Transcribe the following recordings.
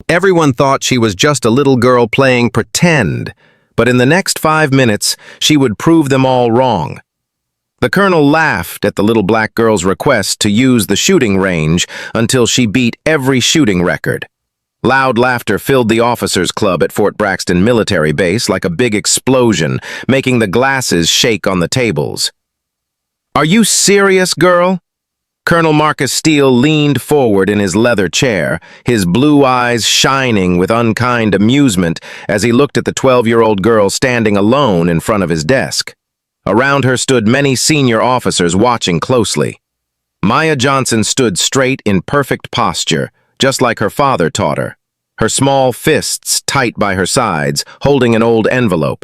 Everyone thought she was just a little girl playing pretend, but in the next 5 minutes, she would prove them all wrong. The colonel laughed at the little black girl's request to use the shooting range until she beat every shooting record. Loud laughter filled the officers' club at Fort Braxton Military Base like a big explosion, making the glasses shake on the tables. "Are you serious, girl?" Colonel Marcus Steele leaned forward in his leather chair, his blue eyes shining with unkind amusement as he looked at the 12-year-old girl standing alone in front of his desk. Around her stood many senior officers watching closely. Maya Johnson stood straight in perfect posture, just like her father taught her, her small fists tight by her sides, holding an old envelope.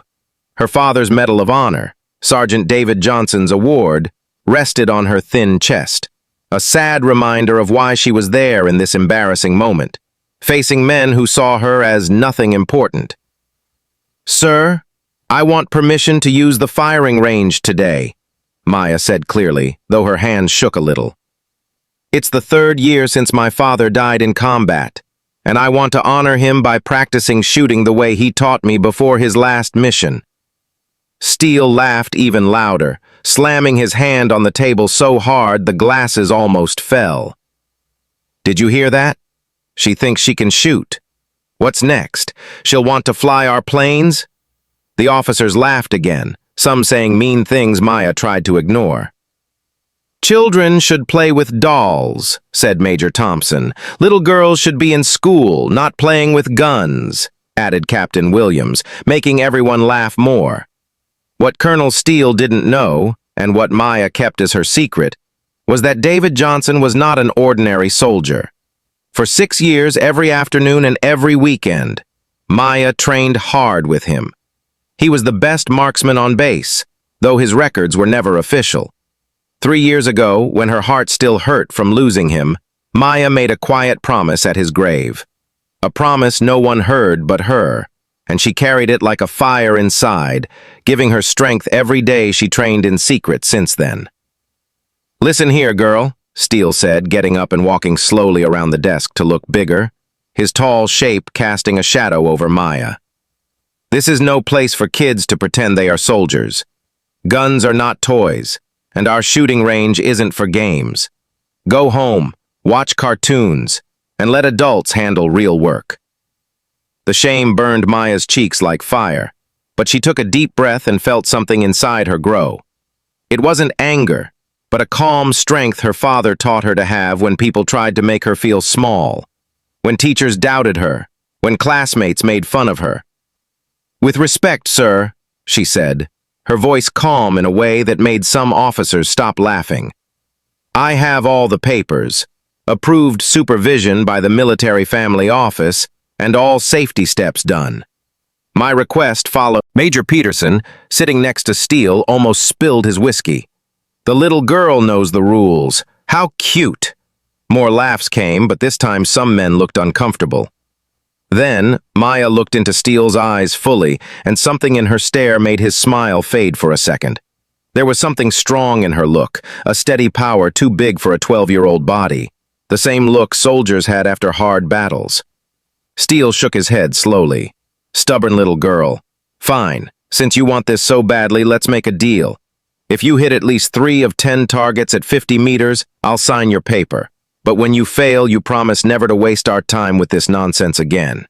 Her father's Medal of Honor, Sergeant David Johnson's award, rested on her thin chest, a sad reminder of why she was there in this embarrassing moment, facing men who saw her as nothing important. "Sir, I want permission to use the firing range today," Maya said clearly, though her hands shook a little. "It's the 3rd year since my father died in combat, and I want to honor him by practicing shooting the way he taught me before his last mission." Steele laughed even louder, slamming his hand on the table so hard the glasses almost fell. "Did you hear that? She thinks she can shoot. What's next? She'll want to fly our planes?" The officers laughed again, some saying mean things Maya tried to ignore. "Children should play with dolls," said Major Thompson. "Little girls should be in school, not playing with guns," added Captain Williams, making everyone laugh more. What Colonel Steele didn't know, and what Maya kept as her secret, was that David Johnson was not an ordinary soldier. For 6 years, every afternoon and every weekend, Maya trained hard with him. He was the best marksman on base, though his records were never official. 3 years ago, when her heart still hurt from losing him, Maya made a quiet promise at his grave. A promise no one heard but her, and she carried it like a fire inside, giving her strength every day she trained in secret since then. "Listen here, girl," Steele said, getting up and walking slowly around the desk to look bigger, his tall shape casting a shadow over Maya. "This is no place for kids to pretend they are soldiers. Guns are not toys, and our shooting range isn't for games. Go home, watch cartoons, and let adults handle real work." The shame burned Maya's cheeks like fire, but she took a deep breath and felt something inside her grow. It wasn't anger, but a calm strength her father taught her to have when people tried to make her feel small, when teachers doubted her, when classmates made fun of her. "With respect, sir," she said, her voice calm in a way that made some officers stop laughing. "I have all the papers, approved supervision by the Military Family Office, and all safety steps done. My request followed." Major Peterson, sitting next to Steele, almost spilled his whiskey. "The little girl knows the rules. How cute!" More laughs came, but this time some men looked uncomfortable. Then, Maya looked into Steele's eyes fully, and something in her stare made his smile fade for a second. There was something strong in her look, a steady power too big for a 12-year-old body, the same look soldiers had after hard battles. Steele shook his head slowly. "Stubborn little girl. Fine, since you want this so badly, let's make a deal. If you hit at least 3 of 10 targets at 50 meters, I'll sign your paper. But when you fail, you promise never to waste our time with this nonsense again."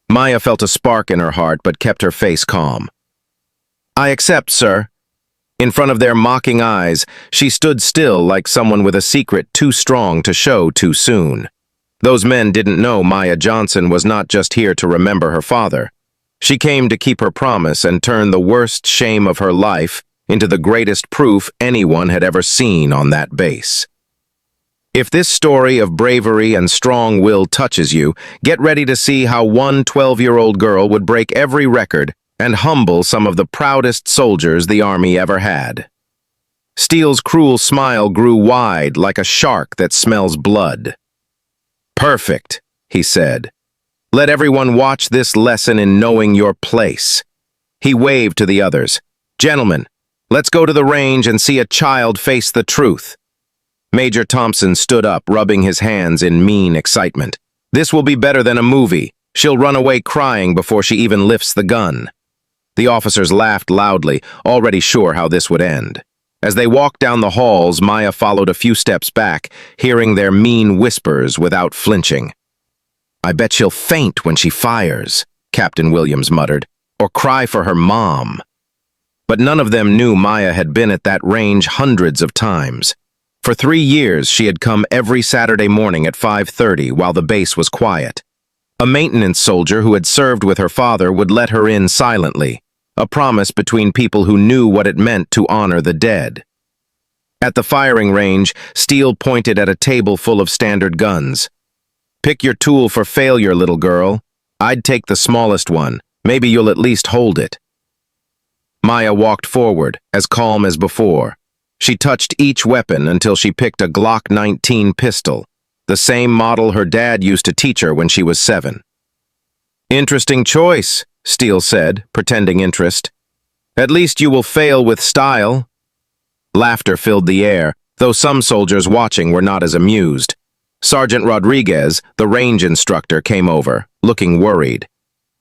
Maya felt a spark in her heart, but kept her face calm. "I accept, sir." In front of their mocking eyes, she stood still like someone with a secret too strong to show too soon. Those men didn't know Maya Johnson was not just here to remember her father. She came to keep her promise and turn the worst shame of her life into the greatest proof anyone had ever seen on that base. If this story of bravery and strong will touches you, get ready to see how one 12-year-old girl would break every record and humble some of the proudest soldiers the Army ever had. Steele's cruel smile grew wide like a shark that smells blood. "Perfect," he said. "Let everyone watch this lesson in knowing your place." He waved to the others. "Gentlemen, let's go to the range and see a child face the truth." Major Thompson stood up, rubbing his hands in mean excitement. This will be better than a movie. She'll run away crying before she even lifts the gun." The officers laughed loudly, already sure how this would end. As they walked down the halls, Maya followed a few steps back, hearing their mean whispers without flinching. "I bet she'll faint when she fires," Captain Williams muttered, "or cry for her mom." But none of them knew Maya had been at that range hundreds of times. For 3 years, she had come every Saturday morning at 5:30 while the base was quiet. A maintenance soldier who had served with her father would let her in silently, a promise between people who knew what it meant to honor the dead. At the firing range, Steele pointed at a table full of standard guns. "Pick your tool for failure, little girl. I'd take the smallest one. Maybe you'll at least hold it." Maya walked forward, as calm as before. She touched each weapon until she picked a Glock 19 pistol, the same model her dad used to teach her when she was 7. "Interesting choice," Steele said, pretending interest. "At least you will fail with style." Laughter filled the air, though some soldiers watching were not as amused. Sergeant Rodriguez, the range instructor, came over, looking worried.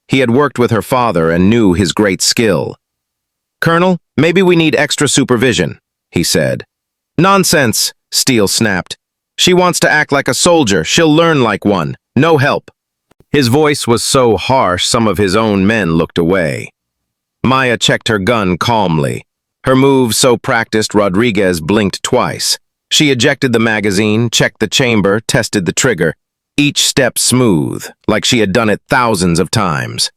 He had worked with her father and knew his great skill. "Colonel, maybe we need extra supervision," he said. "Nonsense," Steele snapped. "She wants to act like a soldier. She'll learn like one. No help." His voice was so harsh some of his own men looked away. Maya checked her gun calmly. Her move so practiced Rodriguez blinked twice. She ejected the magazine, checked the chamber, tested the trigger, each step smooth, like she had done it thousands of times.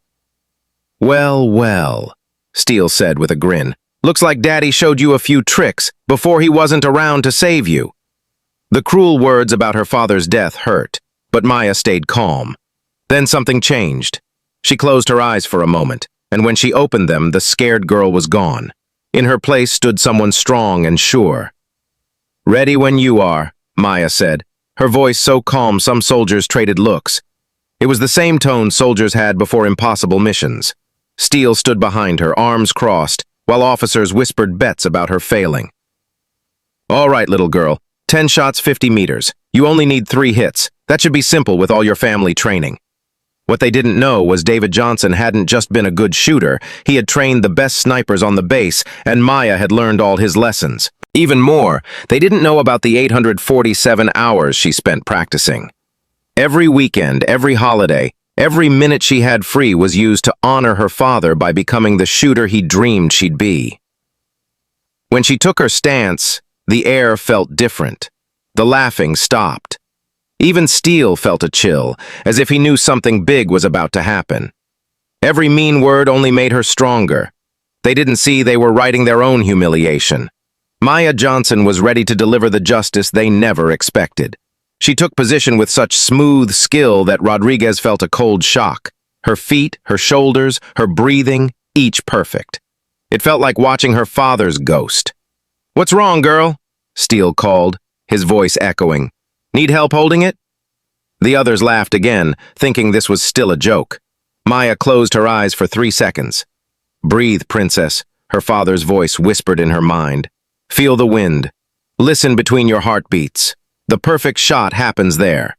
"Well, well," Steele said with a grin. "Looks like Daddy showed you a few tricks before he wasn't around to save you." The cruel words about her father's death hurt, but Maya stayed calm. Then something changed. She closed her eyes for a moment, and when she opened them, the scared girl was gone. In her place stood someone strong and sure. "Ready when you are," Maya said, her voice so calm some soldiers traded looks. It was the same tone soldiers had before impossible missions. Steele stood behind her, arms crossed, while officers whispered bets about her failing. "All right, little girl. 10 shots, 50 meters. You only need 3 hits. That should be simple with all your family training." What they didn't know was David Johnson hadn't just been a good shooter, he had trained the best snipers on the base, and Maya had learned all his lessons. Even more, they didn't know about the 847 hours she spent practicing. Every weekend, every holiday, every minute she had free was used to honor her father by becoming the shooter he dreamed she'd be. When she took her stance, the air felt different. The laughing stopped. Even Steele felt a chill, as if he knew something big was about to happen. Every mean word only made her stronger. They didn't see they were writing their own humiliation. Maya Johnson was ready to deliver the justice they never expected. She took position with such smooth skill that Rodriguez felt a cold shock. Her feet, her shoulders, her breathing, each perfect. It felt like watching her father's ghost. "What's wrong, girl?" Steele called, his voice echoing. "Need help holding it?" The others laughed again, thinking this was still a joke. Maya closed her eyes for 3 seconds. "Breathe, princess," her father's voice whispered in her mind. "Feel the wind. Listen between your heartbeats. The perfect shot happens there."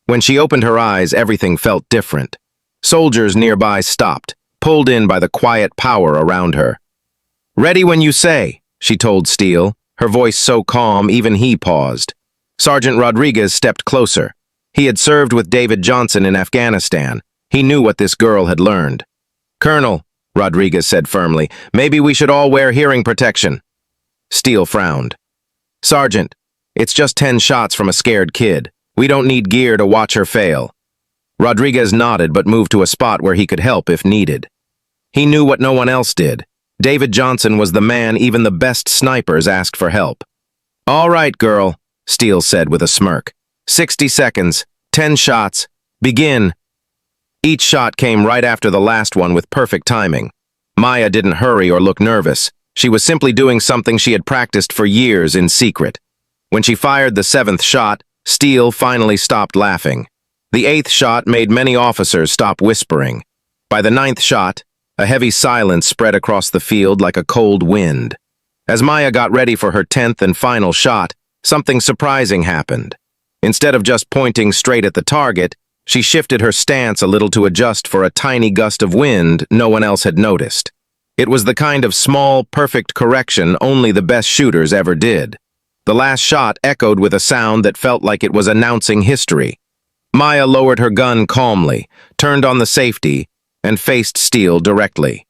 When she opened her eyes, everything felt different. Soldiers nearby stopped, pulled in by the quiet power around her. "Ready when you say," she told Steele, her voice so calm even he paused. Sergeant Rodriguez stepped closer. He had served with David Johnson in Afghanistan. He knew what this girl had learned. "Colonel," Rodriguez said firmly, "maybe we should all wear hearing protection." Steele frowned. "Sergeant, it's just 10 shots from a scared kid. We don't need gear to watch her fail." Rodriguez nodded but moved to a spot where he could help if needed. He knew what no one else did. David Johnson was the man even the best snipers asked for help. "All right, girl," Steele said with a smirk. 60 seconds, 10 shots, begin." Each shot came right after the last one with perfect timing. Maya didn't hurry or look nervous. She was simply doing something she had practiced for years in secret. When she fired the 7th shot, Steele finally stopped laughing. The 8th shot made many officers stop whispering. By the 9th shot, a heavy silence spread across the field like a cold wind. As Maya got ready for her 10th and final shot, something surprising happened. Instead of just pointing straight at the target, She shifted her stance a little to adjust for a tiny gust of wind no one else had noticed. It was the kind of small, perfect correction only the best shooters ever did. The last shot echoed with a sound that felt like it was announcing history. Maya lowered her gun calmly, turned on the safety, and faced Steele directly.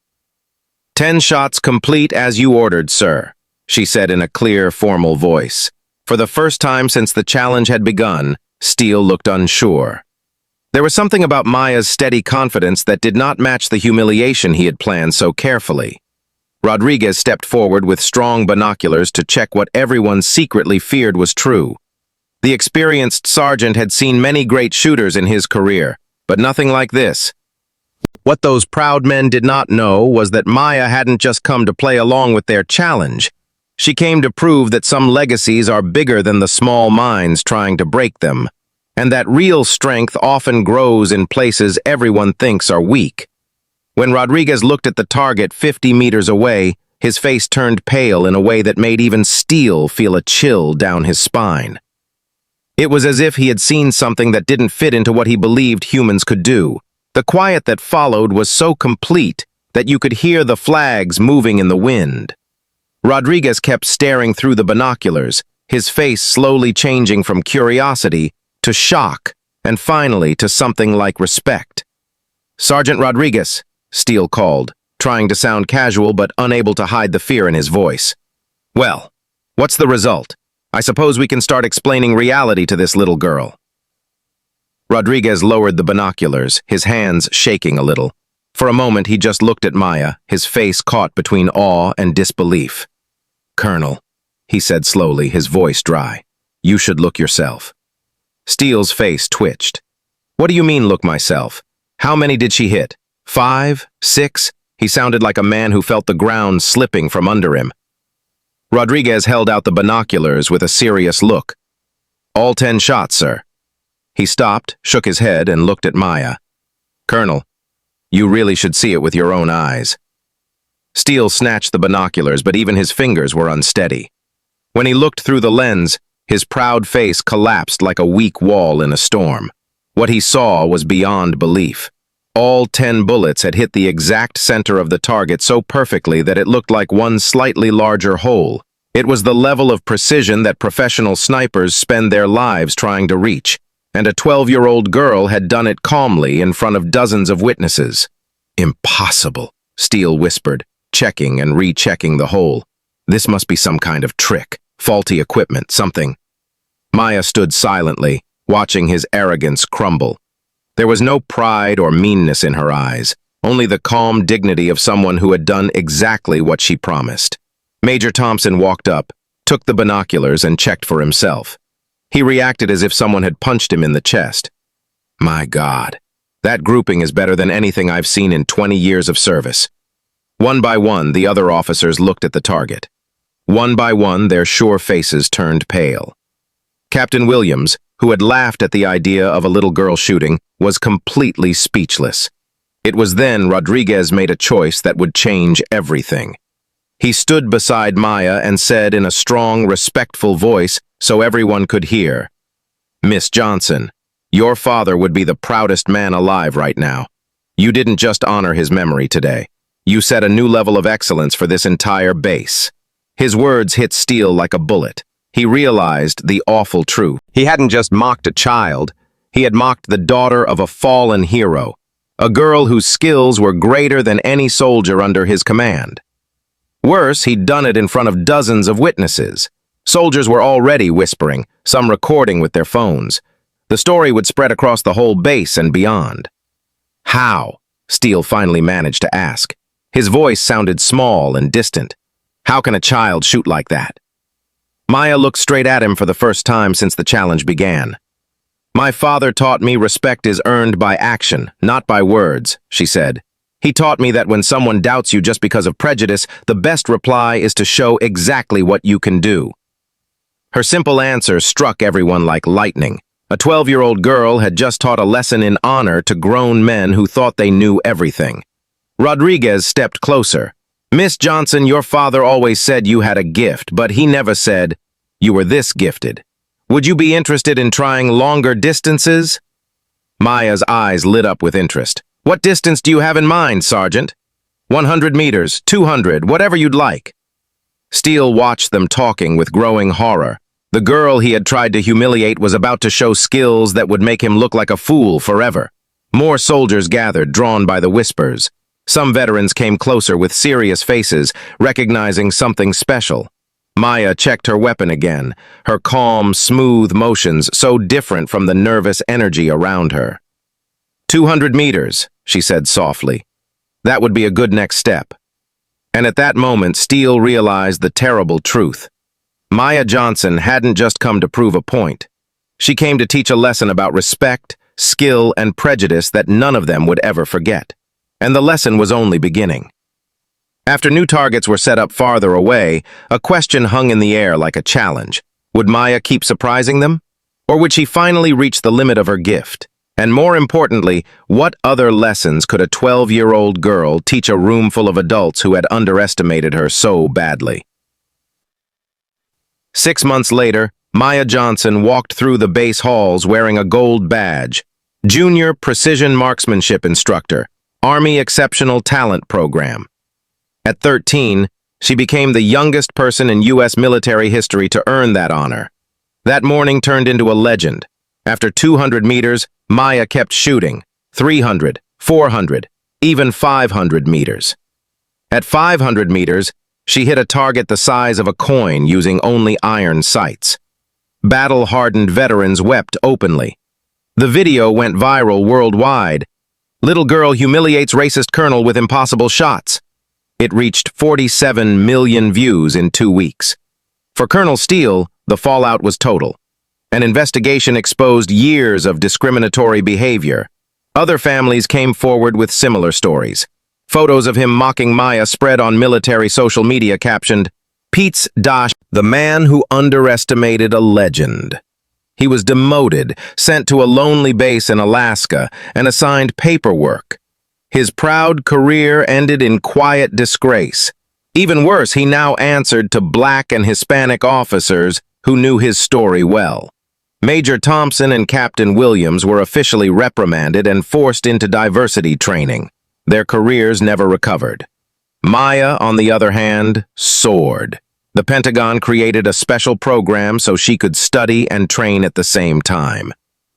10 shots complete as you ordered, sir, she said in a clear, formal voice. For the first time since the challenge had begun, Steele looked unsure. There was something about Maya's steady confidence that did not match the humiliation he had planned so carefully. Rodriguez stepped forward with strong binoculars to check what everyone secretly feared was true. The experienced sergeant had seen many great shooters in his career, but nothing like this. What those proud men did not know was that Maya hadn't just come to play along with their challenge. She came to prove that some legacies are bigger than the small minds trying to break them, and that real strength often grows in places everyone thinks are weak. When Rodriguez looked at the target 50 meters away, his face turned pale in a way that made even Steele feel a chill down his spine. It was as if he had seen something that didn't fit into what he believed humans could do. The quiet that followed was so complete that you could hear the flags moving in the wind. Rodriguez kept staring through the binoculars, his face slowly changing from curiosity to shock, and finally to something like respect. "Sergeant Rodriguez," Steele called, trying to sound casual but unable to hide the fear in his voice. "Well, what's the result? I suppose we can start explaining reality to this little girl." Rodriguez lowered the binoculars, his hands shaking a little. For a moment he just looked at Maya, his face caught between awe and disbelief. "Colonel," he said slowly, his voice dry, "you should look yourself." Steele's face twitched. "What do you mean, look myself? How many did she hit? 5? 6? He sounded like a man who felt the ground slipping from under him. Rodriguez held out the binoculars with a serious look. "All 10 shots, sir." He stopped, shook his head, and looked at Maya. "Colonel, you really should see it with your own eyes." Steele snatched the binoculars, but even his fingers were unsteady. When he looked through the lens, his proud face collapsed like a weak wall in a storm. What he saw was beyond belief. All 10 bullets had hit the exact center of the target so perfectly that it looked like one slightly larger hole. It was the level of precision that professional snipers spend their lives trying to reach, and a 12-year-old girl had done it calmly in front of dozens of witnesses. "Impossible," Steele whispered, checking and rechecking the hole. "This must be some kind of trick, faulty equipment, something." Maya stood silently, watching his arrogance crumble. There was no pride or meanness in her eyes, only the calm dignity of someone who had done exactly what she promised. Major Thompson walked up, took the binoculars, and checked for himself. He reacted as if someone had punched him in the chest. "My God, that grouping is better than anything I've seen in 20 years of service." One by one, the other officers looked at the target. One by one, their sure faces turned pale. Captain Williams, who had laughed at the idea of a little girl shooting, was completely speechless. It was then Rodriguez made a choice that would change everything. He stood beside Maya and said in a strong, respectful voice so everyone could hear, "Miss Johnson, your father would be the proudest man alive right now. You didn't just honor his memory today. You set a new level of excellence for this entire base." His words hit Steele like a bullet. He realized the awful truth. He hadn't just mocked a child, he had mocked the daughter of a fallen hero, a girl whose skills were greater than any soldier under his command. Worse, he'd done it in front of dozens of witnesses. Soldiers were already whispering, some recording with their phones. The story would spread across the whole base and beyond. "How?" Steele finally managed to ask. His voice sounded small and distant. "How can a child shoot like that?" Maya looked straight at him for the first time since the challenge began. "My father taught me respect is earned by action, not by words," she said. "He taught me that when someone doubts you just because of prejudice, the best reply is to show exactly what you can do." Her simple answer struck everyone like lightning. A 12-year-old girl had just taught a lesson in honor to grown men who thought they knew everything. Rodriguez stepped closer. "Miss Johnson, your father always said you had a gift, but he never said you were this gifted. Would you be interested in trying longer distances?" Maya's eyes lit up with interest. "What distance do you have in mind, Sergeant?" 100 meters, 200, whatever you'd like." Steele watched them talking with growing horror. The girl he had tried to humiliate was about to show skills that would make him look like a fool forever. More soldiers gathered, drawn by the whispers. Some veterans came closer with serious faces, recognizing something special. Maya checked her weapon again, her calm, smooth motions so different from the nervous energy around her. 200 meters, she said softly. That would be a good next step. And at that moment, Steele realized the terrible truth. Maya Johnson hadn't just come to prove a point. She came to teach a lesson about respect, skill, and prejudice that none of them would ever forget. And the lesson was only beginning. After new targets were set up farther away, a question hung in the air like a challenge. Would Maya keep surprising them? Or would she finally reach the limit of her gift? And more importantly, what other lessons could a 12-year-old girl teach a room full of adults who had underestimated her so badly? 6 months later, Maya Johnson walked through the base halls wearing a gold badge. Junior Precision Marksmanship Instructor, Army Exceptional Talent Program. At 13, she became the youngest person in U.S. military history to earn that honor. That morning turned into a legend. After 200 meters, Maya kept shooting. 300, 400, even 500 meters. At 500 meters, she hit a target the size of a coin using only iron sights. Battle-hardened veterans wept openly. The video went viral worldwide. Little girl humiliates racist colonel with impossible shots. It reached 47 million views in 2 weeks. For Colonel Steele, the fallout was total. An investigation exposed years of discriminatory behavior. Other families came forward with similar stories. Photos of him mocking Maya spread on military social media captioned, "Pete's Dash, the man who underestimated a legend." He was demoted, sent to a lonely base in Alaska, and assigned paperwork. His proud career ended in quiet disgrace. Even worse, he now answered to Black and Hispanic officers who knew his story well. Major Thompson and Captain Williams were officially reprimanded and forced into diversity training. Their careers never recovered. Maya, on the other hand, soared. The Pentagon created a special program so she could study and train at the same time.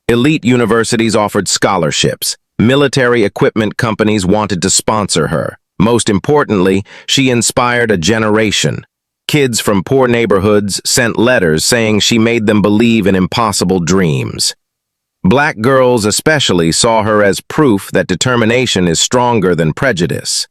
Elite universities offered scholarships. Military equipment companies wanted to sponsor her. Most importantly, she inspired a generation. Kids from poor neighborhoods sent letters saying she made them believe in impossible dreams. Black girls especially saw her as proof that determination is stronger than prejudice.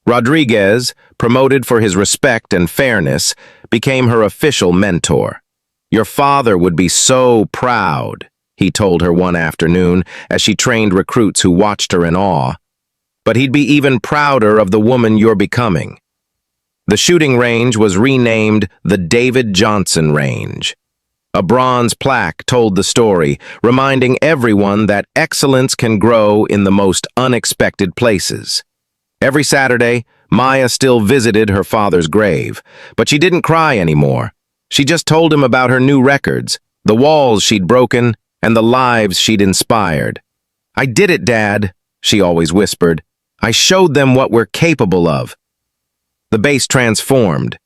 Rodriguez, promoted for his respect and fairness, became her official mentor. "Your father would be so proud," he told her one afternoon as she trained recruits who watched her in awe. "But he'd be even prouder of the woman you're becoming." The shooting range was renamed the David Johnson Range. A bronze plaque told the story, reminding everyone that excellence can grow in the most unexpected places. Every Saturday, Maya still visited her father's grave, but she didn't cry anymore. She just told him about her new records, the walls she'd broken, and the lives she'd inspired. "I did it, Dad," she always whispered. "I showed them what we're capable of." The base transformed.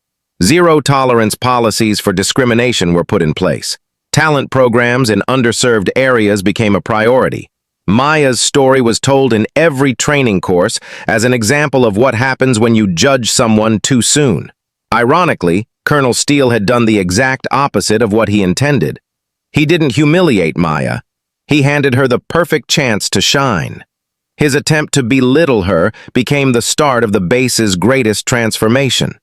Zero-tolerance policies for discrimination were put in place. Talent programs in underserved areas became a priority. Maya's story was told in every training course as an example of what happens when you judge someone too soon. Ironically, Colonel Steele had done the exact opposite of what he intended. He didn't humiliate Maya. He handed her the perfect chance to shine. His attempt to belittle her became the start of the base's greatest transformation.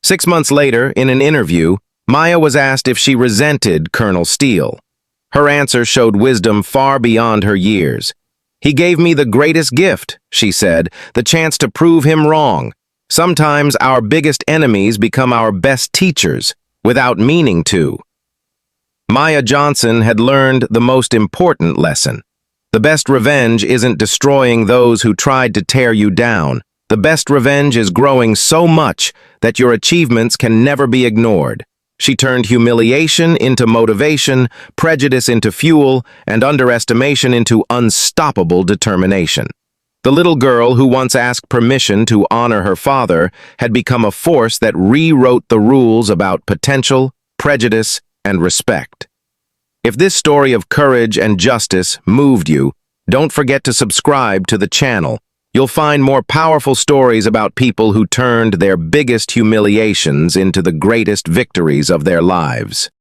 6 months later, in an interview, Maya was asked if she resented Colonel Steele. Her answer showed wisdom far beyond her years. "He gave me the greatest gift," she said, "the chance to prove him wrong. Sometimes our biggest enemies become our best teachers, without meaning to." Maya Johnson had learned the most important lesson. The best revenge isn't destroying those who tried to tear you down. The best revenge is growing so much that your achievements can never be ignored. She turned humiliation into motivation, prejudice into fuel, and underestimation into unstoppable determination. The little girl who once asked permission to honor her father had become a force that rewrote the rules about potential, prejudice, and respect. If this story of courage and justice moved you, don't forget to subscribe to the channel. You'll find more powerful stories about people who turned their biggest humiliations into the greatest victories of their lives.